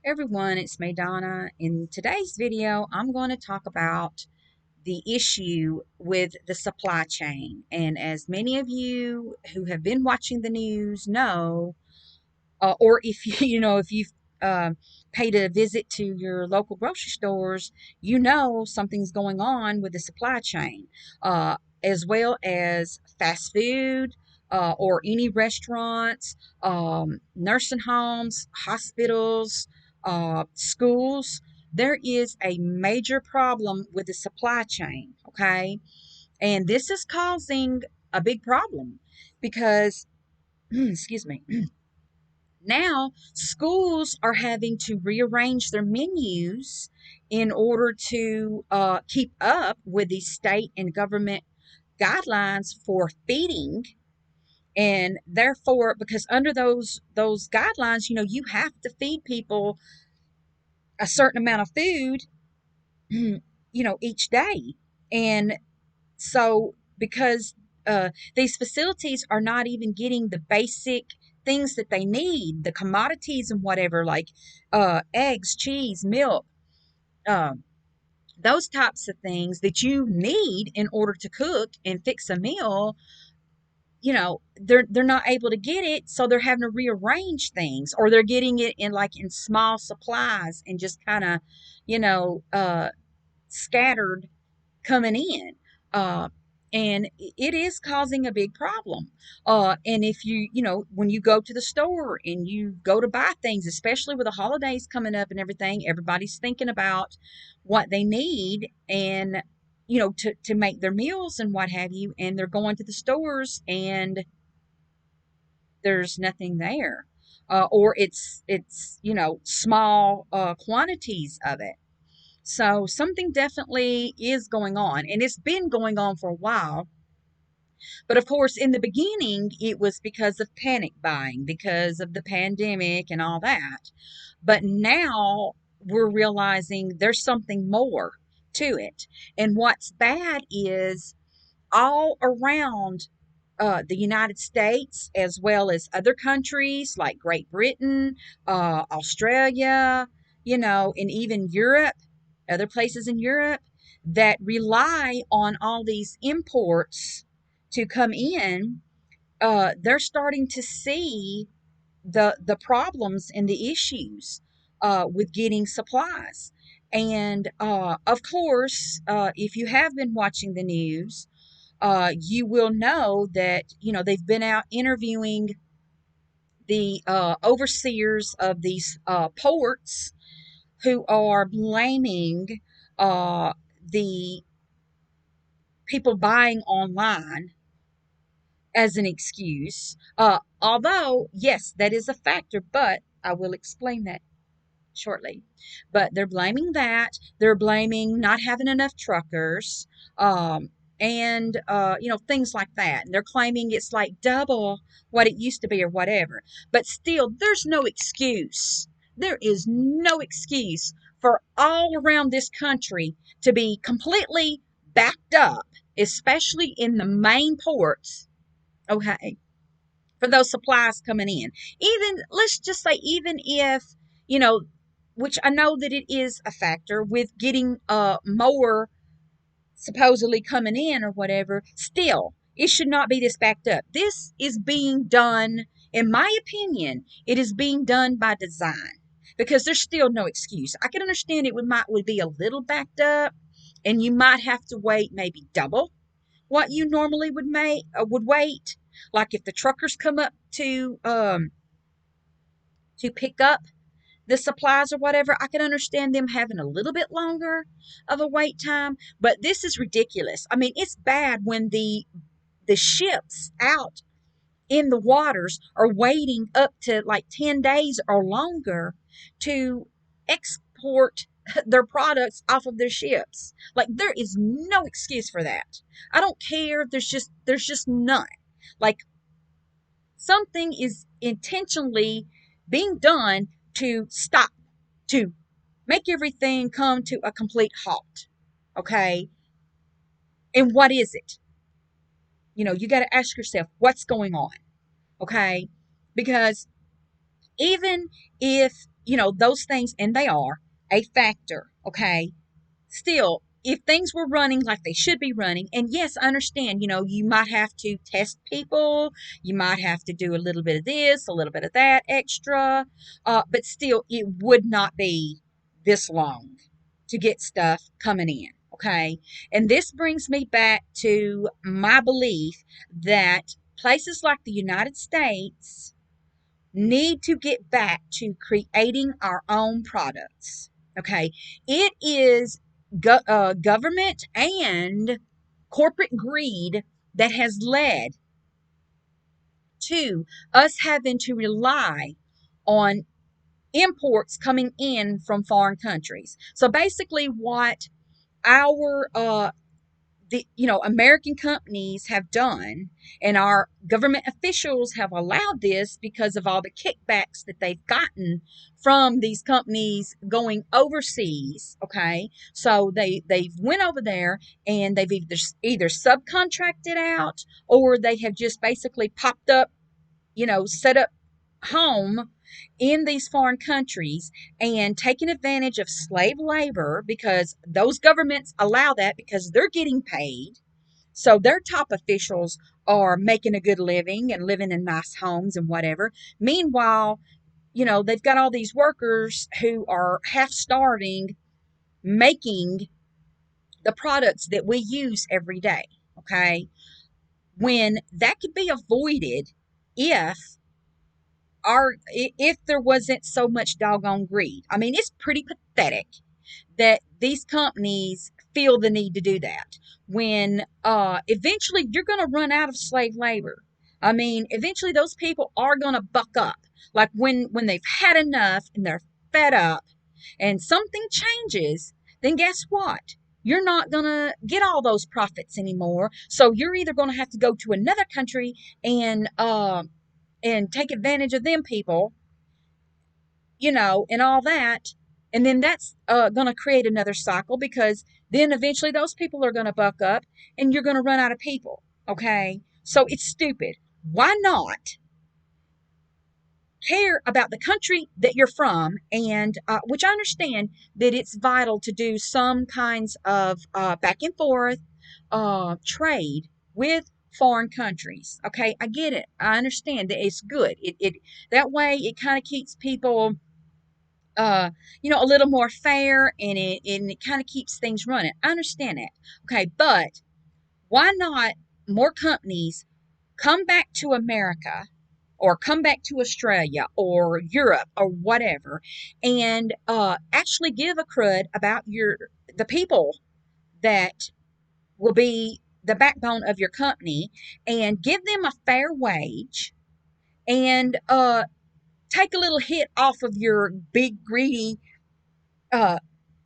Everyone, it's me, Donna. In today's video, I'm going to talk about the issue with the supply chain. And as many of you who have been watching the news know, or if if you've uh, paid a visit to your local grocery stores, you know something's going on with the supply chain, as well as fast food. Or any restaurants, nursing homes, hospitals, schools. There is a major problem with the supply chain, okay? And this is causing a big problem because, excuse me, now schools are having to rearrange their menus in order to keep up with the state and government guidelines for feeding. And therefore, because under those guidelines, you have to feed people a certain amount of food, each day. And so, because these facilities are not even getting the basic things that they need, the commodities and whatever, like eggs, cheese, milk, uh, those types of things that you need in order to cook and fix a meal, they're not able to get it, so they're having to rearrange things, or they're getting it in small supplies and just kind of, you know, uh, scattered coming in. Uh, and it is causing a big problem. And if when you go to the store and you go to buy things, especially with the holidays coming up and everything, everybody's thinking about what they need and, to make their meals and what have you. And they're going to the stores and there's nothing there. Or it's small quantities of it. So something definitely is going on, and it's been going on for a while. But of course, in the beginning, it was because of panic buying, because of the pandemic and all that. But now we're realizing there's something more to it. And what's bad is all around the United States, as well as other countries like Great Britain, Australia, and even Europe, other places in Europe that rely on all these imports to come in. They're starting to see the problems and the issues with getting supplies. And of course, if you have been watching the news, you will know that they've been out interviewing the overseers of these ports who are blaming the people buying online as an excuse. Although, yes, that is a factor, but I will explain that shortly. But they're blaming that. They're blaming not having enough truckers, and things like that. And they're claiming it's like double what it used to be or whatever. But still, there's no excuse. There is no excuse for all around this country to be completely backed up, especially in the main ports. Okay, for those supplies coming in. Even, let's just say, even if, you know, which I know that it is a factor with getting more supposedly coming in or whatever, still, it should not be this backed up. This is being done, in my opinion, it is being done by design because there's still no excuse. I can understand it would be a little backed up and you might have to wait maybe double what you normally would wait. Like if the truckers come up to pick up the supplies or whatever, I can understand them having a little bit longer of a wait time. But this is ridiculous. I mean, it's bad when the ships out in the waters are waiting up to like 10 days or longer to export their products off of their ships. Like there is no excuse for that. I don't care. There's just none. Like something is intentionally being done to stop, to make everything come to a complete halt. Okay? And what is it? You got to ask yourself what's going on. Okay? Because Even if, those things, and they are a factor, okay, still, if things were running like they should be running, and yes, I understand, you might have to test people, you might have to do a little bit of this, a little bit of that extra, but still, it would not be this long to get stuff coming in. Okay. And this brings me back to my belief that places like the United States need to get back to creating our own products. Okay. It is government and corporate greed that has led to us having to rely on imports coming in from foreign countries. So basically, what our the American companies have done, and our government officials have allowed this because of all the kickbacks that they've gotten from these companies going overseas. Okay, so they've went over there and they've either subcontracted out, or they have just basically popped up, set up home in these foreign countries and taking advantage of slave labor, because those governments allow that because they're getting paid. So their top officials are making a good living and living in nice homes and whatever. Meanwhile, they've got all these workers who are half starving, making the products that we use every day. Okay. When that could be avoided if if there wasn't so much doggone greed. I mean, it's pretty pathetic that these companies feel the need to do that when eventually you're going to run out of slave labor. I mean, eventually those people are going to buck up. Like when they've had enough and they're fed up and something changes, then guess what? You're not going to get all those profits anymore. So you're either going to have to go to another country and take advantage of them people, and all that. And then that's going to create another cycle, because then eventually those people are going to buck up and you're going to run out of people. Okay. So it's stupid. Why not care about the country that you're from? And which I understand that it's vital to do some kinds of back and forth trade with foreign countries. Okay, I get it. I understand that it's good. It that way it kind of keeps people a little more fair, and it kind of keeps things running. I understand that. Okay, but why not more companies come back to America, or come back to Australia or Europe or whatever, and actually give a crud about the people that will be the backbone of your company, and give them a fair wage, and take a little hit off of your big greedy uh,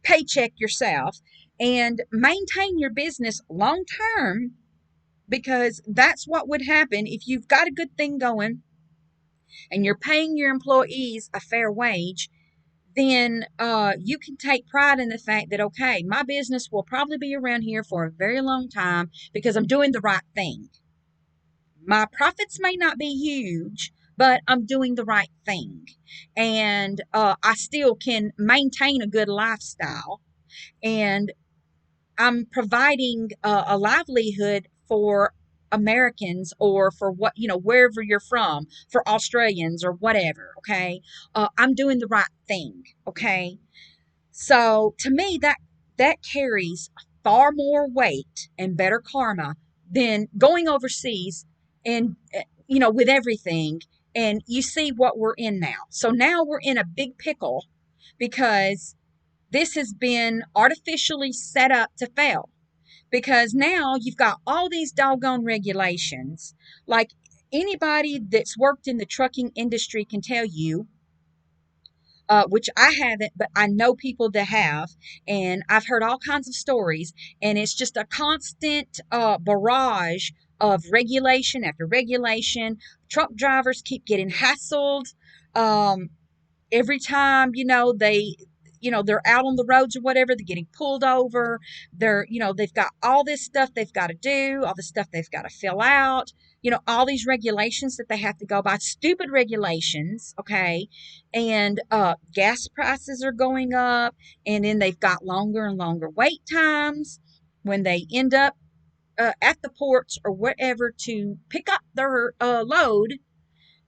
paycheck yourself, and maintain your business long term, because that's what would happen if you've got a good thing going and you're paying your employees a fair wage. Then you can take pride in the fact that, okay, my business will probably be around here for a very long time because I'm doing the right thing. My profits may not be huge, but I'm doing the right thing. And I still can maintain a good lifestyle. And I'm providing a livelihood for Americans, or for wherever you're from, for Australians or whatever. Okay. I'm doing the right thing. Okay. So to me, that carries far more weight and better karma than going overseas and, with everything. And you see what we're in now. So now we're in a big pickle because this has been artificially set up to fail, because now you've got all these doggone regulations. Like, anybody that's worked in the trucking industry can tell you, which I haven't, but I know people that have, and I've heard all kinds of stories, and it's just a constant barrage of regulation after regulation. Truck drivers keep getting hassled. Um, every time, they're out on the roads or whatever, they're getting pulled over. They've got all this stuff they've got to do, all the stuff they've got to fill out. all these regulations that they have to go by, stupid regulations, okay? And gas prices are going up, and then they've got longer and longer wait times when they end up at the ports or whatever to pick up their load,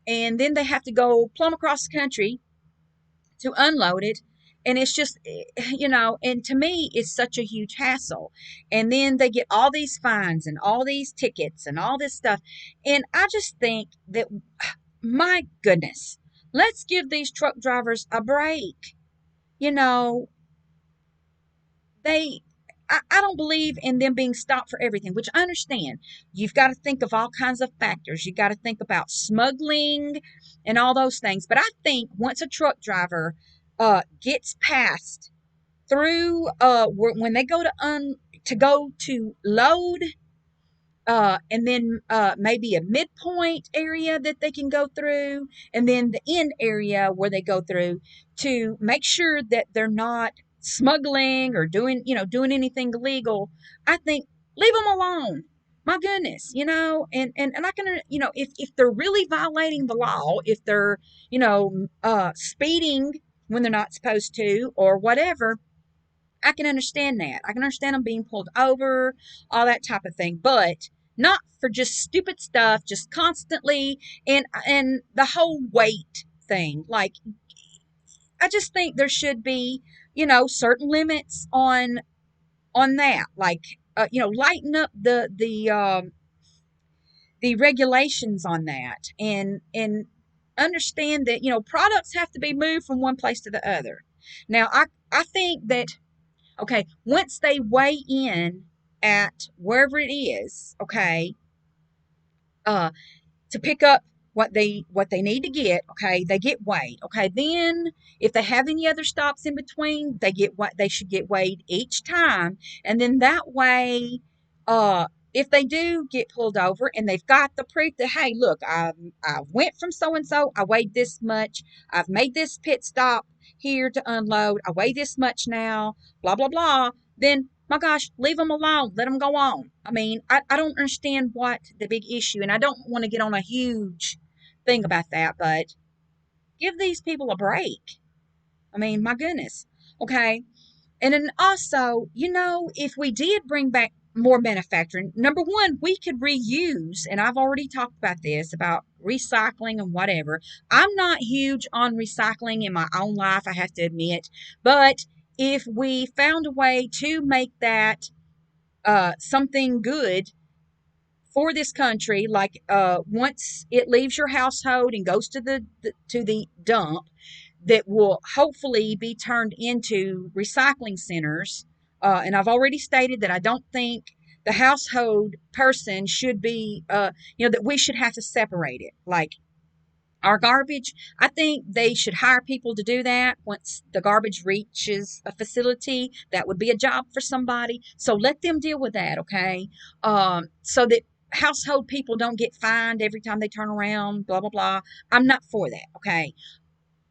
and then they have to go plumb across the country to unload it. And it's just, and to me, it's such a huge hassle. And then they get all these fines and all these tickets and all this stuff. And I just think that, my goodness, let's give these truck drivers a break. You know, they, I don't believe in them being stopped for everything, which I understand. You've got to think of all kinds of factors. You got to think about smuggling and all those things. But I think once a truck driver gets past through when they go to load, and then maybe a midpoint area that they can go through, and then the end area where they go through, to make sure that they're not smuggling or doing anything illegal. I think leave them alone. My goodness, and I can, if they're really violating the law, if they're, speeding when they're not supposed to or whatever, I can understand that. I can understand them being pulled over, all that type of thing, but not for just stupid stuff, just constantly, and the whole weight thing. Like, I just think there should be, certain limits on that. Like, lighten up the regulations on that, and understand that, products have to be moved from one place to the other. Now, I think that, okay, once they weigh in at wherever it is, okay, uh, to pick up what they need to get, okay, they get weighed, okay. Then if they have any other stops in between, they should get weighed each time, and then that way, uh, if they do get pulled over and they've got the proof that, hey, look, I went from so and so, I weighed this much, I've made this pit stop here to unload, I weigh this much now, blah blah blah, then my gosh, leave them alone. Let them go on. I mean, I don't understand what the big issue, and I don't want to get on a huge thing about that, but give these people a break. I mean, my goodness. Okay. And then also, if we did bring back more manufacturing, number one, we could reuse, and I've already talked about this, about recycling and whatever. I'm not huge on recycling in my own life, I have to admit, but if we found a way to make that something good for this country, like once it leaves your household and goes to the dump, that will hopefully be turned into recycling centers. And I've already stated that I don't think the household person should be, that we should have to separate it. Like, our garbage, I think they should hire people to do that once the garbage reaches a facility. That would be a job for somebody. So let them deal with that, okay? So that household people don't get fined every time they turn around, blah, blah, blah. I'm not for that, okay?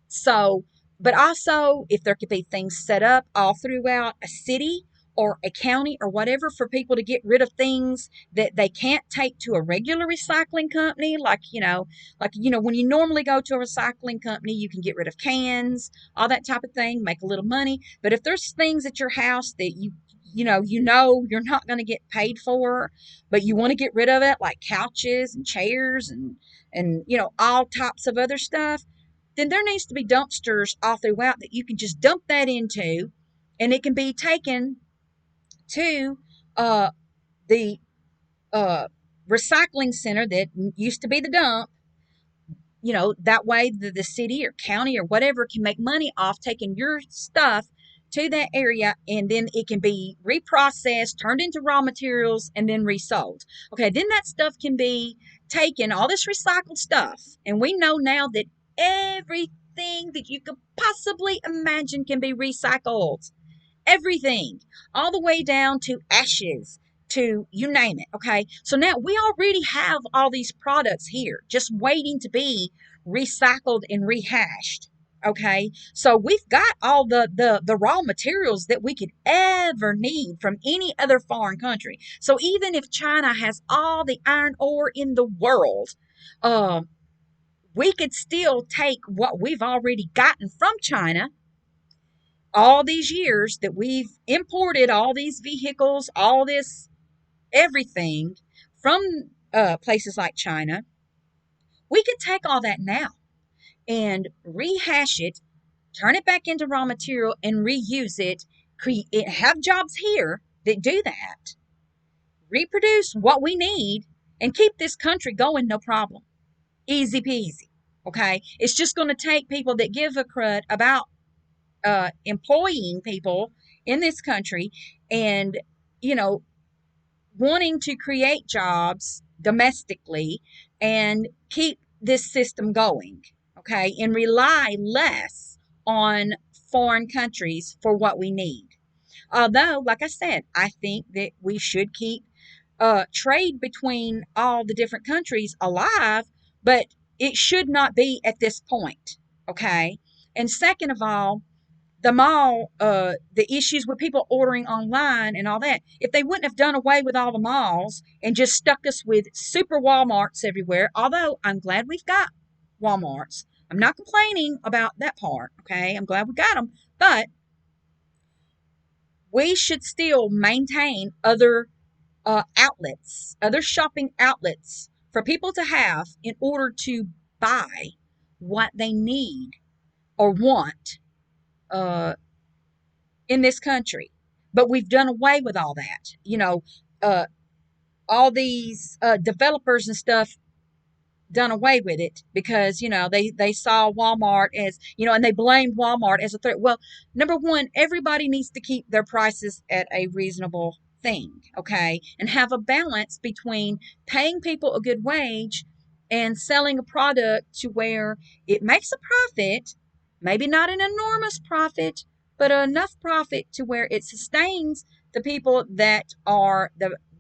So, but also, if there could be things set up all throughout a city or a county or whatever for people to get rid of things that they can't take to a regular recycling company, when you normally go to a recycling company, you can get rid of cans, all that type of thing, make a little money. But if there's things at your house that you're not going to get paid for, but you want to get rid of it, like couches and chairs and all types of other stuff, then there needs to be dumpsters all throughout that you can just dump that into, and it can be taken to uh, the uh, recycling center that used to be the dump. That way the city or county or whatever can make money off taking your stuff to that area, and then it can be reprocessed, turned into raw materials, and then resold. Okay, then that stuff can be taken, all this recycled stuff, and we know now that everything that you could possibly imagine can be recycled. Everything, all the way down to ashes, to you name it. Okay, so now we already have all these products here just waiting to be recycled and rehashed. Okay, so we've got all the raw materials that we could ever need from any other foreign country. So even if China has all the iron ore in the world, um, we could still take what we've already gotten from China all these years that we've imported all these vehicles, all this everything from places like China. We could take all that now and rehash it, turn it back into raw material and reuse it, create, have jobs here that do that, reproduce what we need, and keep this country going, no problem. Easy peasy. Okay. It's just going to take people that give a crud about employing people in this country and, you know, wanting to create jobs domestically and keep this system going, okay, and rely less on foreign countries for what we need. Although, like I said, I think that we should keep trade between all the different countries alive, but it should not be at this point, okay? And second of all, the mall, the issues with people ordering online and all that, if they wouldn't have done away with all the malls and just stuck us with super Walmarts everywhere, although I'm glad we've got Walmarts. I'm not complaining about that part, okay? I'm glad we got them, but we should still maintain other outlets, other shopping outlets for people to have in order to buy what they need or want uh, in this country. But we've done away with all that. Uh, all these developers and stuff done away with it because they saw Walmart as and they blamed Walmart as a threat. Well, number one, everybody needs to keep their prices at a reasonable thing, okay, and have a balance between paying people a good wage and selling a product to where it makes a profit, maybe not an enormous profit, but enough profit to where it sustains the people that are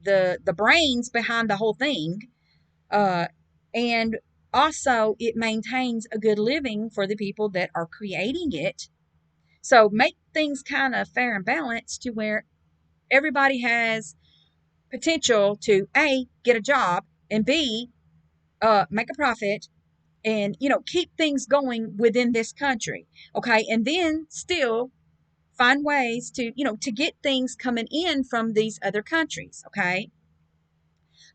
the brains behind the whole thing, uh, and also it maintains a good living for the people that are creating it. So make things kind of fair and balanced to where everybody has potential to A, get a job, and B, make a profit, and keep things going within this country. Okay, and then still find ways to to get things coming in from these other countries. Okay.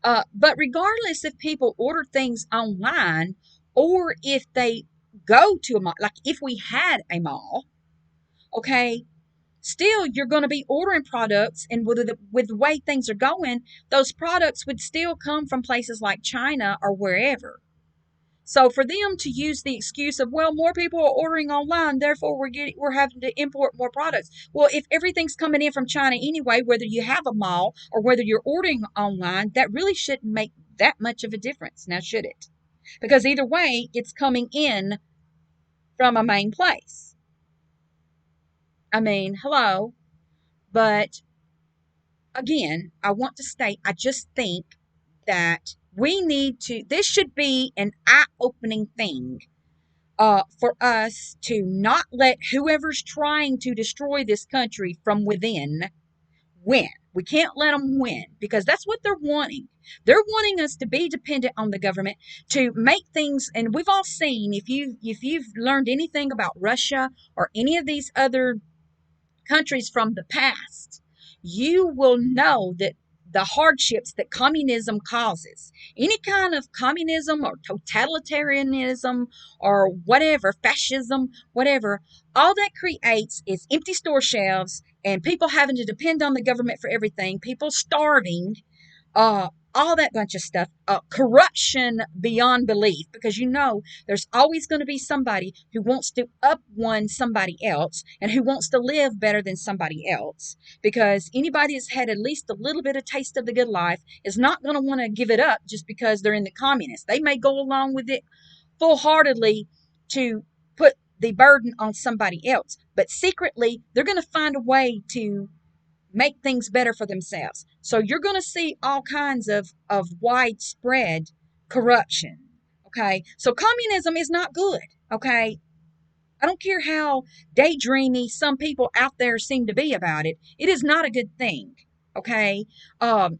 But regardless if people order things online or if they go to a mall, like if we had a mall, okay, still you're going to be ordering products, and with the way things are going, those products would still come from places like China or wherever. So for them to use the excuse of, well, more people are ordering online, therefore we're having to import more products. Well, if everything's coming in from China anyway, whether you have a mall or whether you're ordering online, that really shouldn't make that much of a difference, now should it? Because either way, it's coming in from a main place. I mean, hello, but again, I want to state, I just think that we need to, this should be an eye-opening thing for us to not let whoever's trying to destroy this country from within win. We can't let them win because that's what they're wanting. They're wanting us to be dependent on the government to make things. And we've all seen, if you've learned anything about Russia or any of these other countries from the past, you will know that the hardships that communism causes, any kind of communism or totalitarianism or whatever, fascism, whatever, all that creates is empty store shelves and people having to depend on the government for everything, people starving, all that bunch of stuff, corruption beyond belief, because there's always going to be somebody who wants to up one somebody else and who wants to live better than somebody else, because anybody that's had at least a little bit of taste of the good life is not going to want to give it up just because they're in the communists. They may go along with it full-heartedly to put the burden on somebody else, but secretly they're going to find a way to make things better for themselves. So you're going to see all kinds of widespread corruption. Okay. So communism is not good. Okay. I don't care how daydreamy some people out there seem to be about it. It is not a good thing. Okay. Um,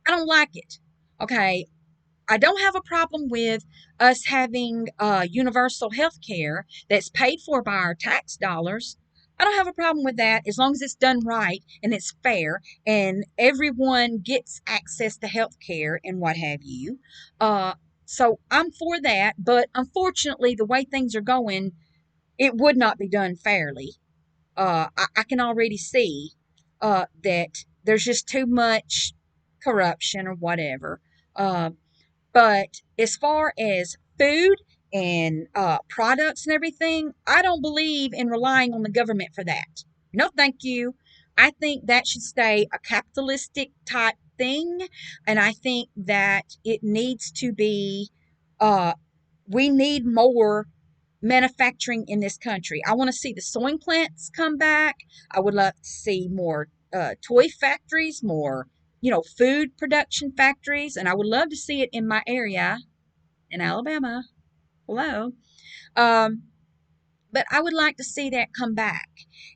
I don't like it. Okay. I don't have a problem with us having universal health care that's paid for by our tax dollars. I don't have a problem with that as long as it's done right and it's fair and everyone gets access to health care and what have you. Uh, so I'm for that, but unfortunately, the way things are going, it would not be done fairly. I can already see that there's just too much corruption or whatever. Uh, but as far as food and products and everything, I don't believe in relying on the government for that. No, thank you. I think that should stay a capitalistic type thing. And I think that it needs to be, uh, we need more manufacturing in this country. I want to see the sewing plants come back. I would love to see more toy factories, more, food production factories, and I would love to see it in my area in Alabama. Hello. Um, but I would like to see that come back.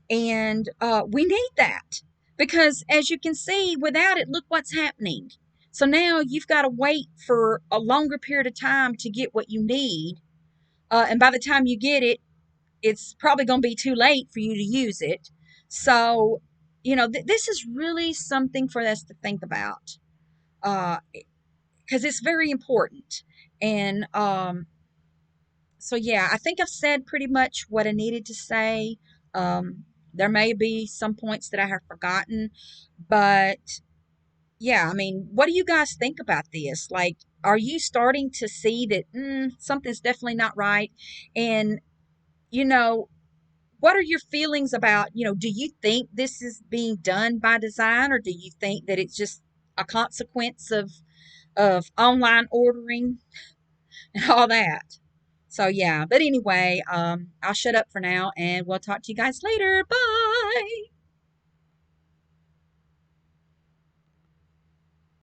And we need that because, as you can see, without it, look what's happening. So now you've got to wait for a longer period of time to get what you need. And by the time you get it, it's probably going to be too late for you to use it. So, this is really something for us to think about because it's very important. And so, yeah, I think I've said pretty much what I needed to say. There may be some points that I have forgotten, but yeah, I mean, what do you guys think about this? Like, are you starting to see that something's definitely not right? And, you know, what are your feelings about, do you think this is being done by design or do you think that it's just a consequence of online ordering and all that? So yeah, but anyway, I'll shut up for now and we'll talk to you guys later. Bye.